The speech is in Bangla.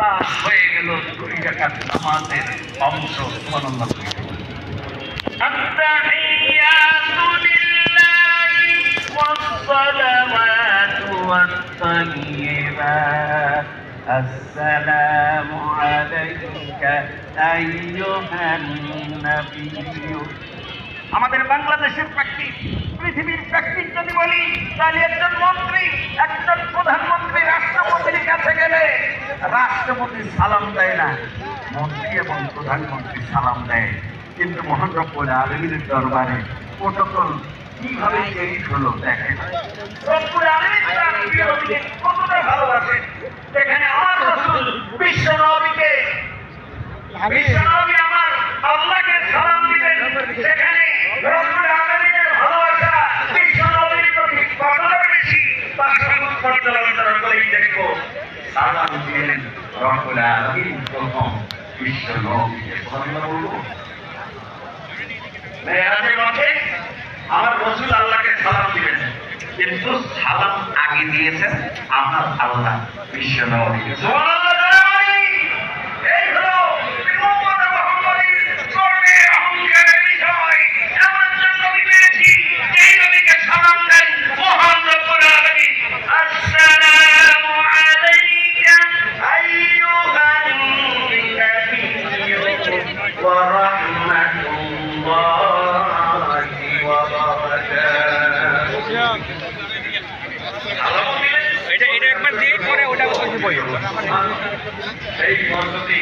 তা হয়ে গেল 2 রাকাত নামাজের অংশ। সুবহানাল্লাহ। আত-তাহিয়াতু লিল্লাহি ওয়াস-সালাওয়াতু ওয়াত-তাইয়্যিবাত। আসসালামু আলাইকা আইয়ুহান নাবিয়্যু। আমাদের বাংলাদেশের প্র্যাকটিস, পৃথিবীর প্র্যাকটিস যদি বলি, তাহলে একজন মন্ত্রী, একজন প্রধানমন্ত্রী রাষ্ট্রপতির কাছে গেলে রাষ্ট্রপতি সালাম দেয় না, মন্ত্রী এবং প্রধানমন্ত্রী সালাম দেয়। কিন্তু মহান রব্বুল আলামিনের দরবারে প্রোটোকল কিভাবে চেঞ্জ হলো দেখেন। রব্বুল আলামিন তার প্রিয় নবীকে কতটা ভালোবাসেন। যেখানে আমার রাসূল বিশ্ব নবীকে, বিশ্ব নবী আমার আল্লাহকে সালাম দিলেন, সেখানে রব্বুল আলামিনের ভালোবাসা বিশ্ব নবীর প্রতি কতটা বেশি তা সবুজ পর্যালোচনা করেই দেখবো। সালাম দিলেন রব্বুল আলামিন প্রথম বিশ্ব নবীকে। সুবহানাল্লাহ বলবো। মেরাজের মাঠে আমার রাসূল আল্লাহকে সালাম দিলেন, কিন্তু সালাম আগে দিয়েছেন আমার আল্লাহ বিশ্ব নবীকে। সুবহানাল্লাহ। এই হলো বিপদ মুহাম্মদের কর্মে অহংকারের বিষয়। এমন একজন নবী পেয়েছি, এই নবীকে সালাম দেন মহান রব্বুল আলামিন। আসসালামু আলাইকা আইয়ুহান নাবিয়্যু ওয়া রাহমাতুল্লাহি ওয়া বারাকাতুহু। এটা একবার দিয়ে পরে ওটা বলবো। এই পদ্ধতি